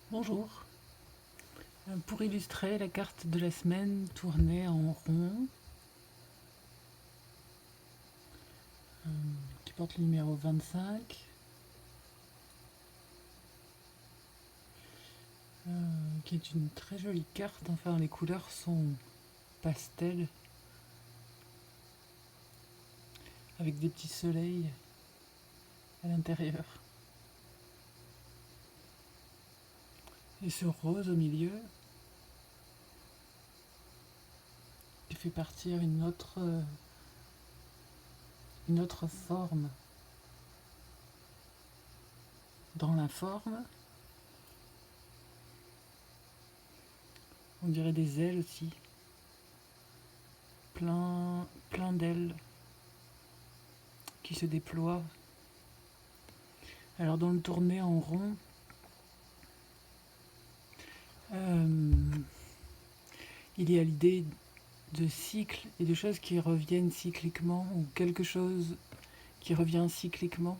Bonjour. Pour illustrer la carte de la semaine tournée en rond, qui porte le numéro 25, qui est une très jolie carte. Enfin, les couleurs sont pastel, avec des petits soleils à l'intérieur. Et ce rose au milieu, qui fait partir une autre forme dans la forme. On dirait des ailes aussi, plein d'ailes qui se déploient. Alors dans le tourné en rond, il y a l'idée de cycles et de choses qui reviennent cycliquement, ou quelque chose qui revient cycliquement.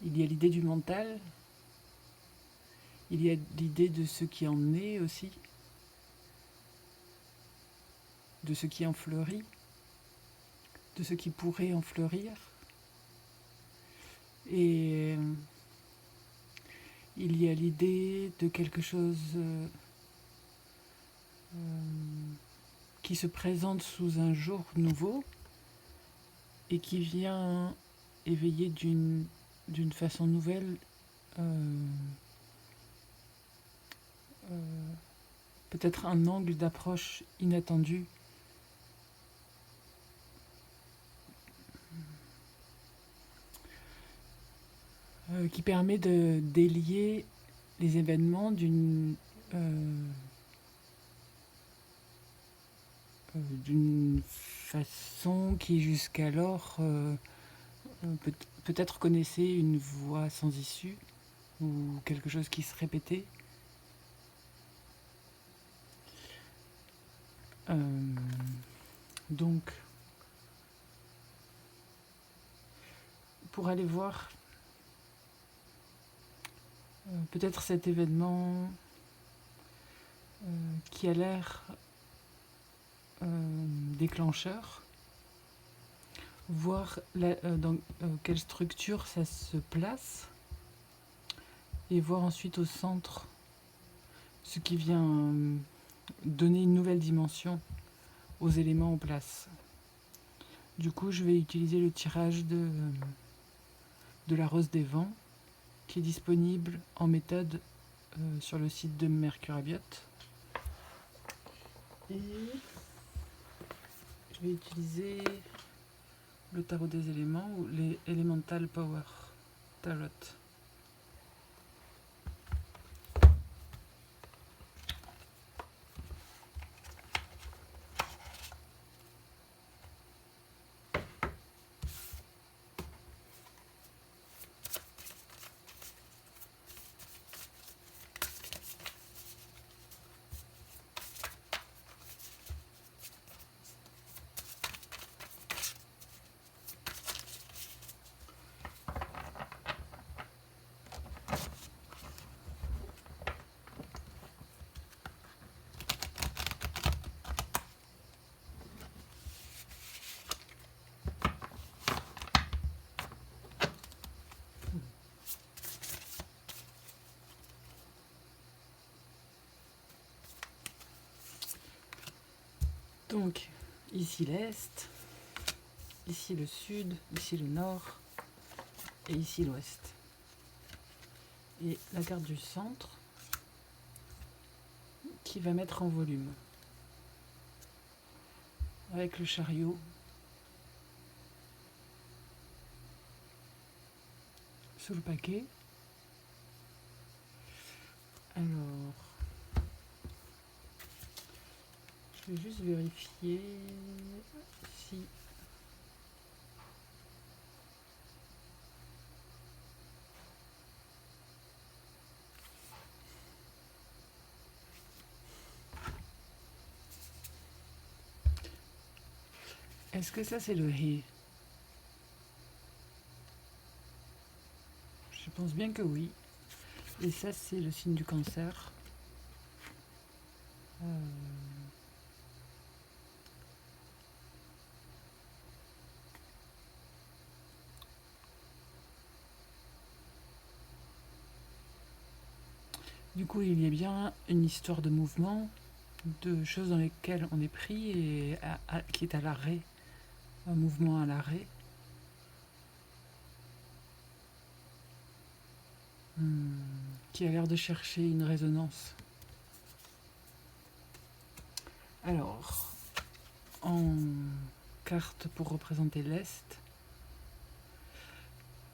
Il y a l'idée du mental, il y a l'idée de ce qui en est aussi, de ce qui en fleurit, de ce qui pourrait en fleurir. Et il y a l'idée de quelque chose qui se présente sous un jour nouveau et qui vient éveiller d'une façon nouvelle peut-être un angle d'approche inattendu, qui permet de délier les événements d'une façon qui jusqu'alors peut-être connaissait une voie sans issue ou quelque chose qui se répétait. Donc, pour aller voir peut-être cet événement qui a l'air déclencheur, voir dans quelle structure ça se place, et voir ensuite au centre ce qui vient donner une nouvelle dimension aux éléments en place. Du coup, je vais utiliser le tirage de la Rose des Vents, qui est disponible en méthode sur le site de Mercurabiote. Et je vais utiliser le tarot des éléments ou les Elemental Power Tarot. Donc, ici l'Est, ici le Sud, ici le Nord, et ici l'Ouest. Et la carte du centre, qui va mettre en volume, avec le chariot sous le paquet. Alors, je vais juste vérifier si... Est-ce que ça c'est le He? Je pense bien que oui. Et ça, c'est le signe du cancer. Du coup, il y a bien une histoire de mouvement, de choses dans lesquelles on est pris et qui est à l'arrêt, un mouvement à l'arrêt. Qui a l'air de chercher une résonance. Alors, en carte pour représenter l'Est,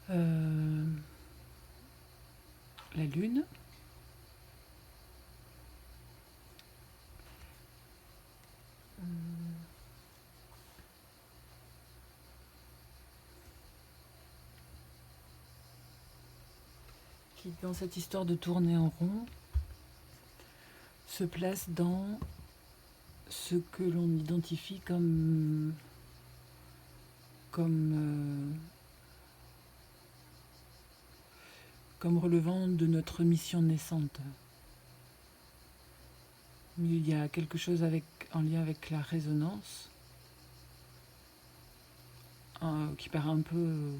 la Lune, qui, dans cette histoire de tourner en rond, se place dans ce que l'on identifie comme relevant de notre mission naissante. Il y a quelque chose en lien avec la résonance qui part un peu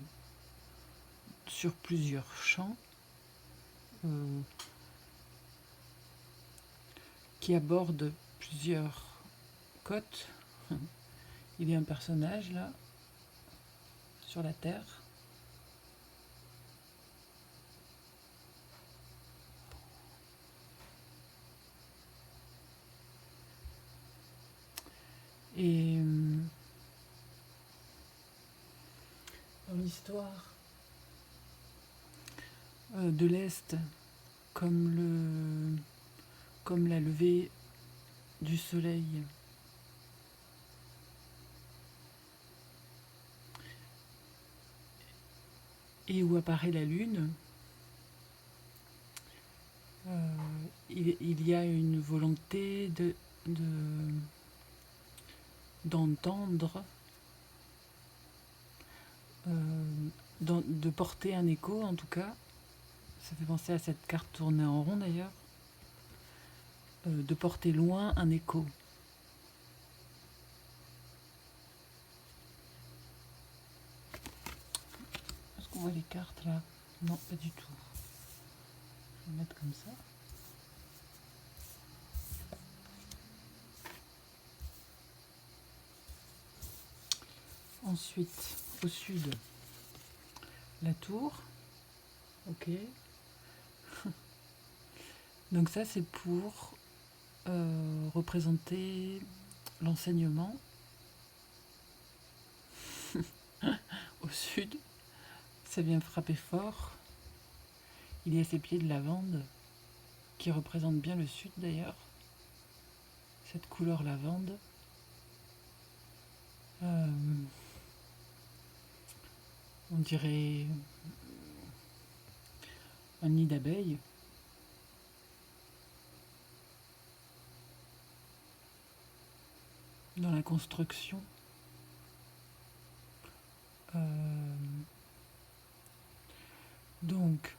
sur plusieurs champs, qui aborde plusieurs côtes. Il y a un personnage là, sur la Terre. Et dans l'histoire de l'Est, comme la levée du soleil, et où apparaît la Lune, il y a une volonté d'entendre, de porter un écho en tout cas. Ça fait penser à cette carte tournée en rond d'ailleurs, de porter loin un écho. Est-ce qu'on voit les cartes là? Non, pas du tout. Je vais mettre comme ça. Ensuite, au sud, la tour. Ok. Donc ça, c'est pour représenter l'enseignement. Au sud, ça vient frapper fort. Il y a ces pieds de lavande qui représentent bien le sud d'ailleurs. Cette couleur lavande. On dirait un nid d'abeilles. Dans la construction. Donc,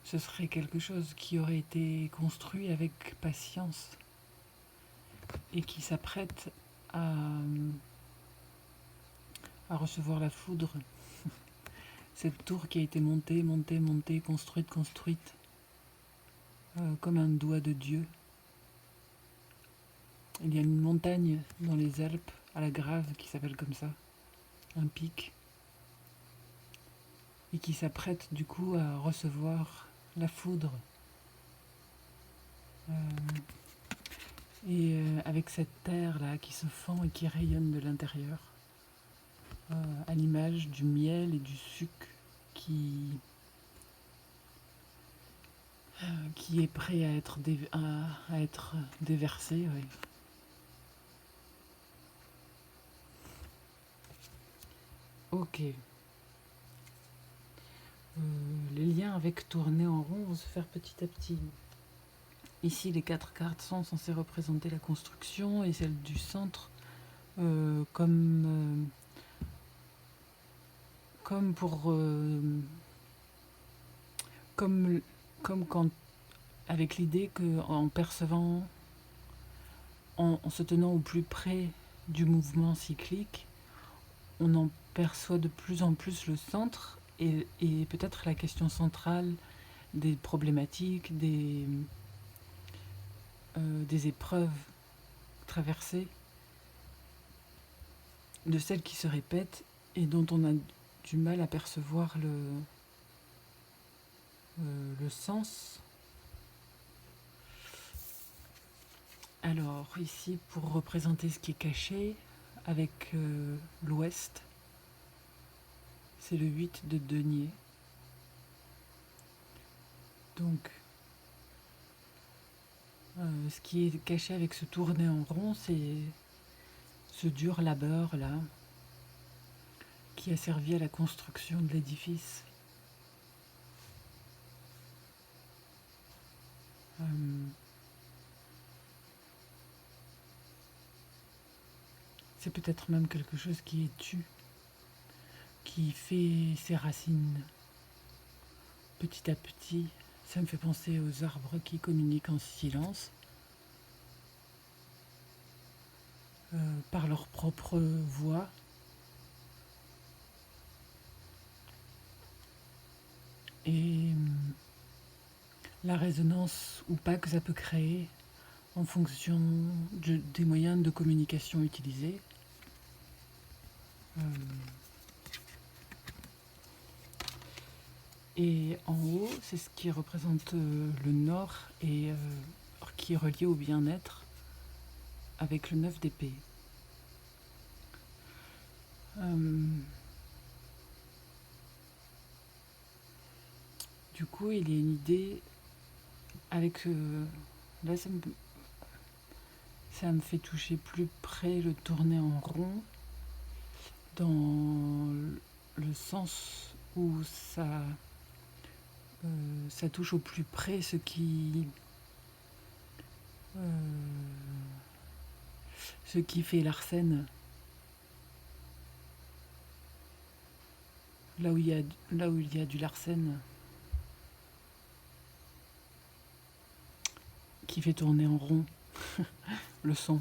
ce serait quelque chose qui aurait été construit avec patience et qui s'apprête à recevoir la foudre. Cette tour qui a été montée, construite, comme un doigt de Dieu. Il y a une montagne dans les Alpes, à la Grave, qui s'appelle comme ça, un pic, et qui s'apprête du coup à recevoir la foudre. Avec cette terre là qui se fend et qui rayonne de l'intérieur, à l'image du miel et du sucre qui est prêt à être déversé. Ouais. Ok. Les liens avec tourner en rond vont se faire petit à petit. Ici, les 4 cartes sont censées représenter la construction et celle du centre comme pour Comme, comme quand, avec l'idée qu'en percevant, en se tenant au plus près du mouvement cyclique, on en perçoit de plus en plus le centre et peut-être la question centrale des problématiques, des épreuves traversées, de celles qui se répètent et dont on a du mal à percevoir le sens. Alors ici, pour représenter ce qui est caché, avec l'ouest, c'est le 8 de denier. Donc, ce qui est caché avec ce tourné en rond, c'est ce dur labeur là, qui a servi à la construction de l'édifice. C'est peut-être même quelque chose qui est tu, qui fait ses racines petit à petit. Ça me fait penser aux arbres qui communiquent en silence, par leur propre voix. Et la résonance ou pas que ça peut créer en fonction des moyens de communication utilisés. Et en haut, c'est ce qui représente le nord et qui est relié au bien-être avec le 9 d'épée. Du coup, il y a une idée avec... là, ça me fait toucher plus près le tourner en rond, dans le sens où ça touche au plus près ce qui fait l'arsène. Là où il y a du larsen qui fait tourner en rond le son,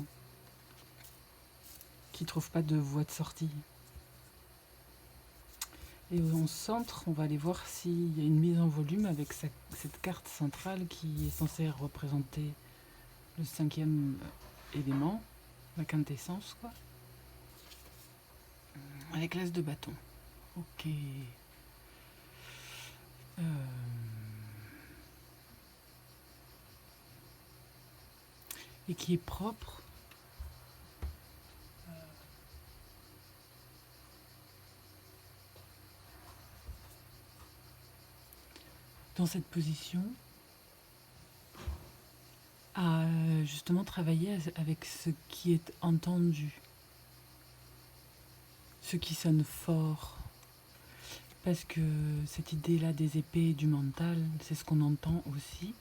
qui trouve pas de voie de sortie. Et au centre, on va aller voir s'il y a une mise en volume avec cette carte centrale qui est censée représenter le 5e élément, la quintessence, quoi. Avec l'as de bâton. Ok. Et qui est propre. Dans cette position, à justement travailler avec ce qui est entendu, ce qui sonne fort. Parce que cette idée-là des épées et du mental, c'est ce qu'on entend aussi.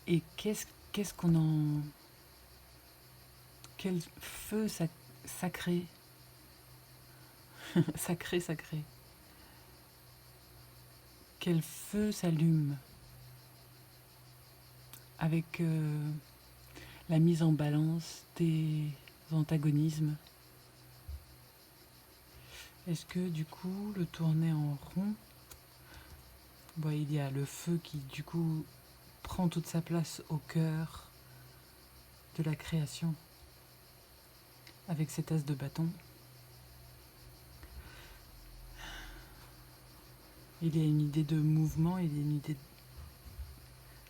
Et qu'est-ce qu'on en... Quel feu sacré. Sacré. Quel feu s'allume avec la mise en balance des antagonismes. Est-ce que du coup le tourner en rond, bon, il y a le feu qui du coup prend toute sa place au cœur de la création avec cet as de bâton. Il y a une idée de mouvement, il y a une idée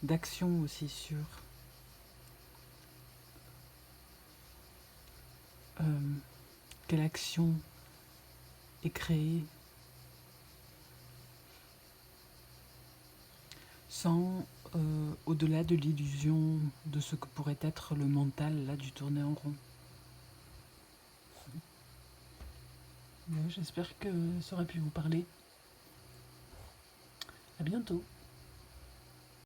d'action aussi sur quelle action est créée sans au-delà de l'illusion de ce que pourrait être le mental là du tourner en rond. Ouais, j'espère que ça aurait pu vous parler. À bientôt.